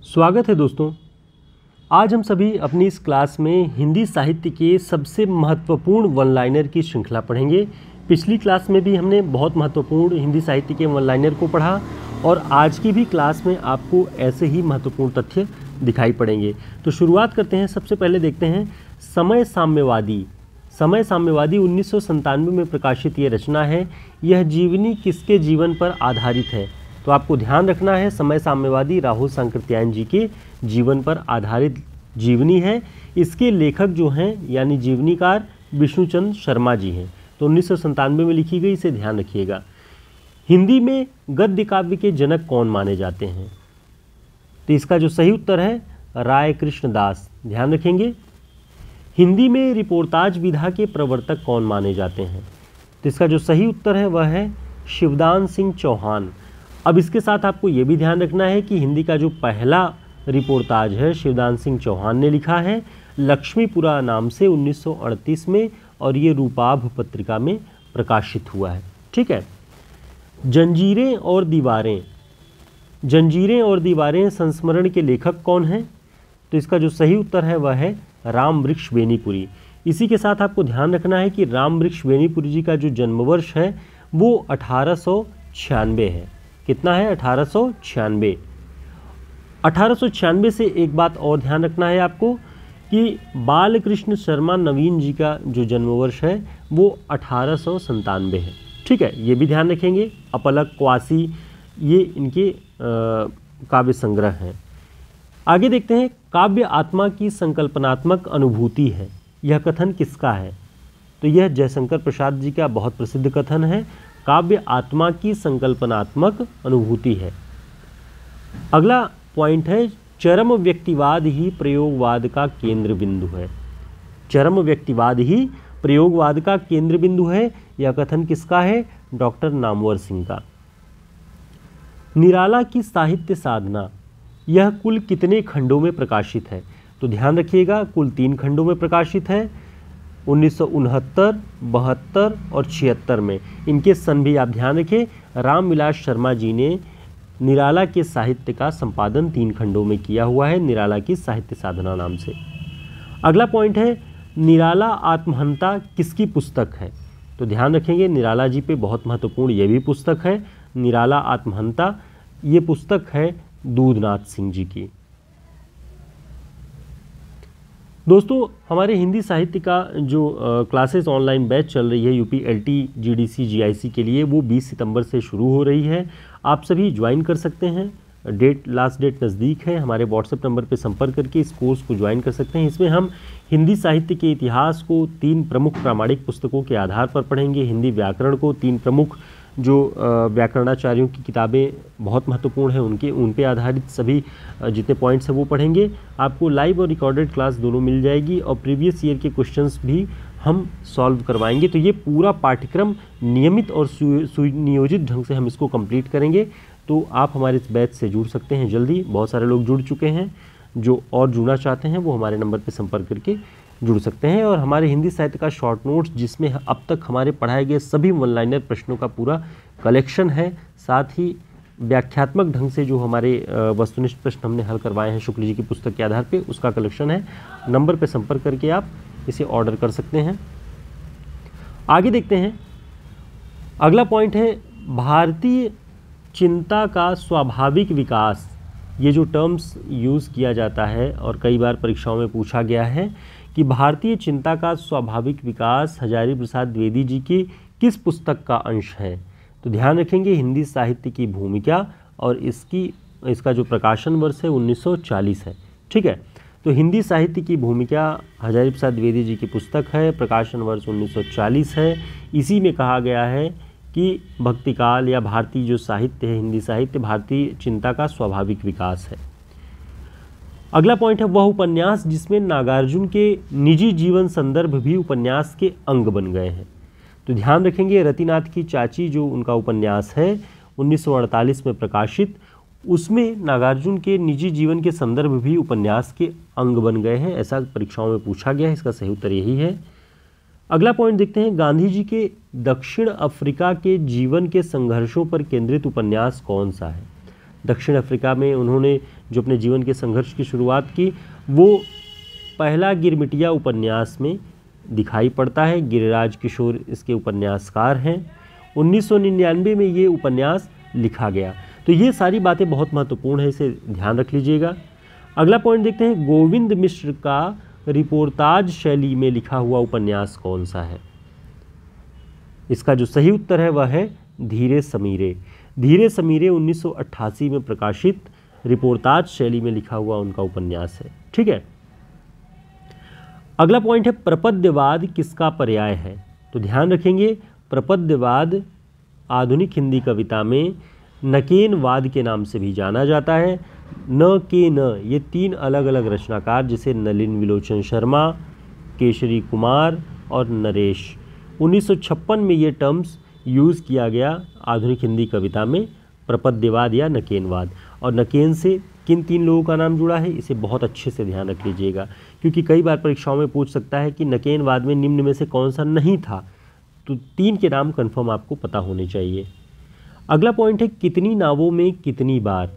स्वागत है दोस्तों। आज हम सभी अपनी इस क्लास में हिंदी साहित्य के सबसे महत्वपूर्ण वन लाइनर की श्रृंखला पढ़ेंगे। पिछली क्लास में भी हमने बहुत महत्वपूर्ण हिंदी साहित्य के वन लाइनर को पढ़ा और आज की भी क्लास में आपको ऐसे ही महत्वपूर्ण तथ्य दिखाई पड़ेंगे। तो शुरुआत करते हैं। सबसे पहले देखते हैं समय साम्यवादी। समय साम्यवादी 1997 में प्रकाशित ये रचना है। यह जीवनी किसके जीवन पर आधारित है? तो आपको ध्यान रखना है, समय साम्यवादी राहुल सांकृत्यायन जी के जीवन पर आधारित जीवनी है। इसके लेखक जो हैं यानी जीवनीकार विष्णुचंद्र शर्मा जी हैं। तो 1997 में लिखी गई, इसे ध्यान रखिएगा। हिंदी में गद्य काव्य के जनक कौन माने जाते हैं? तो इसका जो सही उत्तर है राय कृष्ण दास, ध्यान रखेंगे। हिंदी में रिपोर्टाज विधा के प्रवर्तक कौन माने जाते हैं? तो इसका जो सही उत्तर है वह है शिवदान सिंह चौहान। अब इसके साथ आपको ये भी ध्यान रखना है कि हिंदी का जो पहला रिपोर्टाज है शिवदान सिंह चौहान ने लिखा है लक्ष्मीपुरा नाम से 1938 में, और ये रूपाभ पत्रिका में प्रकाशित हुआ है। ठीक है। जंजीरें और दीवारें। जंजीरें और दीवारें संस्मरण के लेखक कौन हैं? तो इसका जो सही उत्तर है वह है राम वृक्ष बेनीपुरी। इसी के साथ आपको ध्यान रखना है कि राम वृक्ष बेनीपुरी जी का जो जन्म वर्ष है वो 1896 है। कितना है? 1896। 1896 से एक बात और ध्यान रखना है आपको कि बालकृष्ण शर्मा नवीन जी का जो जन्म वर्ष है वो 1897 है। ठीक है, ये भी ध्यान रखेंगे। अपलक, क्वासी, ये इनके काव्य संग्रह हैं। आगे देखते हैं काव्य आत्मा की संकल्पनात्मक अनुभूति है। यह कथन किसका है? तो यह जयशंकर प्रसाद जी का बहुत प्रसिद्ध कथन है। काव्य आत्मा की संकल्पनात्मक अनुभूति है। अगला पॉइंट है चरम व्यक्तिवाद ही प्रयोगवाद का केंद्र बिंदु है। चरम व्यक्तिवाद ही प्रयोगवाद का केंद्र बिंदु है। यह कथन किसका है? डॉक्टर नामवर सिंह का। निराला की साहित्य साधना, यह कुल कितने खंडों में प्रकाशित है? तो ध्यान रखिएगा, कुल 3 खंडों में प्रकाशित है, 1969, 72 और 76 में। इनके सन भी आप ध्यान रखें। रामविलास शर्मा जी ने निराला के साहित्य का संपादन 3 खंडों में किया हुआ है, निराला की साहित्य साधना नाम से। अगला पॉइंट है निराला आत्महंता किसकी पुस्तक है? तो ध्यान रखेंगे निराला जी पे बहुत महत्वपूर्ण ये भी पुस्तक है, निराला आत्महंता। ये पुस्तक है दूधनाथ सिंह जी की। दोस्तों, हमारे हिंदी साहित्य का जो क्लासेस ऑनलाइन बैच चल रही है यूपी एलटी जीडीसी जीआईसी के लिए, वो 20 सितंबर से शुरू हो रही है। आप सभी ज्वाइन कर सकते हैं। लास्ट डेट नज़दीक है। हमारे व्हाट्सएप नंबर पर संपर्क करके इस कोर्स को ज्वाइन कर सकते हैं। इसमें हम हिंदी साहित्य के इतिहास को 3 प्रमुख प्रामाणिक पुस्तकों के आधार पर पढ़ेंगे। हिंदी व्याकरण को 3 प्रमुख जो व्याकरणाचार्यों की किताबें बहुत महत्वपूर्ण हैं उन पे आधारित सभी जितने पॉइंट्स हैं वो पढ़ेंगे। आपको लाइव और रिकॉर्डेड क्लास दोनों मिल जाएगी और प्रीवियस ईयर के क्वेश्चंस भी हम सॉल्व करवाएंगे। तो ये पूरा पाठ्यक्रम नियमित और सुनियोजित ढंग से हम इसको कंप्लीट करेंगे। तो आप हमारे इस बैच से जुड़ सकते हैं जल्दी। बहुत सारे लोग जुड़ चुके हैं, जो और जुड़ना चाहते हैं वो हमारे नंबर पर संपर्क करके जुड़ सकते हैं। और हमारे हिंदी साहित्य का शॉर्ट नोट्स जिसमें अब तक हमारे पढ़ाए गए सभी वन लाइनर प्रश्नों का पूरा कलेक्शन है, साथ ही व्याख्यात्मक ढंग से जो हमारे वस्तुनिष्ठ प्रश्न हमने हल करवाए हैं शुक्ल जी की पुस्तक के आधार पे, उसका कलेक्शन है। नंबर पे संपर्क करके आप इसे ऑर्डर कर सकते हैं। आगे देखते हैं। अगला पॉइंट है भारतीय चिंता का स्वाभाविक विकास। ये जो टर्म्स यूज़ किया जाता है और कई बार परीक्षाओं में पूछा गया है कि भारतीय चिंता का स्वाभाविक विकास हजारी प्रसाद द्विवेदी जी की किस पुस्तक का अंश है? तो ध्यान रखेंगे हिंदी साहित्य की भूमिका, और इसका जो प्रकाशन वर्ष है 1940 है। ठीक है, तो हिंदी साहित्य की भूमिका हजारी प्रसाद द्विवेदी जी की पुस्तक है, प्रकाशन वर्ष 1940 है। इसी में कहा गया है कि भक्तिकाल या भारतीय जो साहित्य है, हिंदी साहित्य, भारतीय चिंता का स्वाभाविक विकास है। अगला पॉइंट है वह उपन्यास जिसमें नागार्जुन के निजी जीवन संदर्भ भी उपन्यास के अंग बन गए हैं। तो ध्यान रखेंगे रतिनाथ की चाची जो उनका उपन्यास है 1948 में प्रकाशित, उसमें नागार्जुन के निजी जीवन के संदर्भ भी उपन्यास के अंग बन गए हैं। ऐसा परीक्षाओं में पूछा गया है, इसका सही उत्तर यही है। अगला पॉइंट देखते हैं गांधी जी के दक्षिण अफ्रीका के जीवन के संघर्षों पर केंद्रित उपन्यास कौन सा है? दक्षिण अफ्रीका में उन्होंने जो अपने जीवन के संघर्ष की शुरुआत की वो पहला गिरमिटिया उपन्यास में दिखाई पड़ता है। गिरिराज किशोर इसके उपन्यासकार हैं। 1999 में ये उपन्यास लिखा गया। तो ये सारी बातें बहुत महत्वपूर्ण है, इसे ध्यान रख लीजिएगा। अगला पॉइंट देखते हैं, गोविंद मिश्र का रिपोर्टाज शैली में लिखा हुआ उपन्यास कौन सा है? इसका जो सही उत्तर है वह है धीरे समीरे। धीरे समीरे 1988 में प्रकाशित रिपोर्टाज शैली में लिखा हुआ उनका उपन्यास है। ठीक है। अगला पॉइंट है, प्रपद्यवाद किसका पर्याय है? तो ध्यान रखेंगे, प्रपद्यवाद आधुनिक हिंदी कविता में नकेनवाद के नाम से भी जाना जाता है। न के न, ये 3 अलग अलग रचनाकार जैसे नलिन विलोचन शर्मा, केशरी कुमार और नरेश, 1956 में ये टर्म्स यूज़ किया गया आधुनिक हिंदी कविता में, प्रपद्यवाद या नकेनवाद। और नकेन से किन 3 लोगों का नाम जुड़ा है, इसे बहुत अच्छे से ध्यान रख लीजिएगा, क्योंकि कई बार परीक्षाओं में पूछ सकता है कि नकेनवाद में निम्न में से कौन सा नहीं था। तो 3 के नाम कन्फर्म आपको पता होने चाहिए। अगला पॉइंट है, कितनी नावों में कितनी बार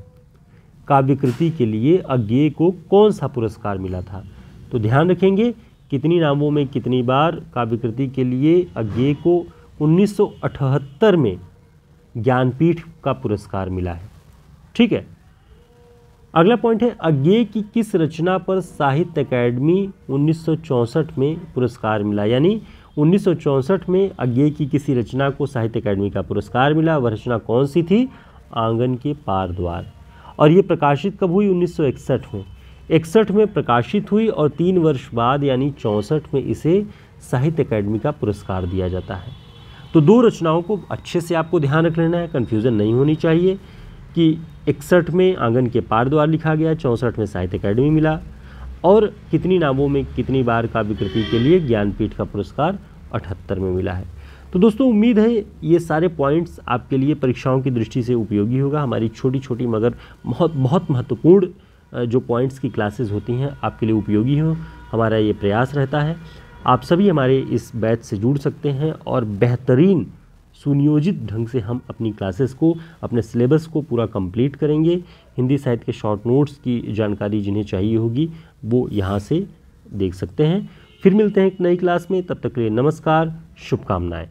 काव्यकृति के लिए अज्ञेय को कौन सा पुरस्कार मिला था? तो ध्यान रखेंगे, कितनी नावों में कितनी बार काव्यकृति के लिए अज्ञेय को 1978 में ज्ञानपीठ का पुरस्कार मिला है। ठीक है। अगला पॉइंट है, अज्ञेय की किस रचना पर साहित्य अकादमी 1964 में पुरस्कार मिला? यानी 1964 में अज्ञेय की किसी रचना को साहित्य अकादमी का पुरस्कार मिला। वह रचना कौन सी थी? आंगन के पार द्वार। और ये प्रकाशित कब हुई? 1961 में। 61 में प्रकाशित हुई और 3 वर्ष बाद यानी 64 में इसे साहित्य अकादमी का पुरस्कार दिया जाता है। तो 2 रचनाओं को अच्छे से आपको ध्यान रख लेना है, कन्फ्यूज़न नहीं होनी चाहिए कि 61 में आंगन के पार द्वार लिखा गया, 64 में साहित्य अकादमी मिला, और कितनी नावों में कितनी बार काव्यकृति के लिए ज्ञानपीठ का पुरस्कार 78 में मिला है। तो दोस्तों, उम्मीद है ये सारे पॉइंट्स आपके लिए परीक्षाओं की दृष्टि से उपयोगी होगा। हमारी छोटी छोटी मगर बहुत महत्वपूर्ण जो पॉइंट्स की क्लासेस होती हैं आपके लिए उपयोगी हो, हमारा ये प्रयास रहता है। आप सभी हमारे इस बैच से जुड़ सकते हैं और बेहतरीन सुनियोजित ढंग से हम अपनी क्लासेस को, अपने सिलेबस को पूरा कंप्लीट करेंगे। हिंदी साहित्य के शॉर्ट नोट्स की जानकारी जिन्हें चाहिए होगी वो यहाँ से देख सकते हैं। फिर मिलते हैं एक नई क्लास में, तब तक के लिए नमस्कार, शुभकामनाएं।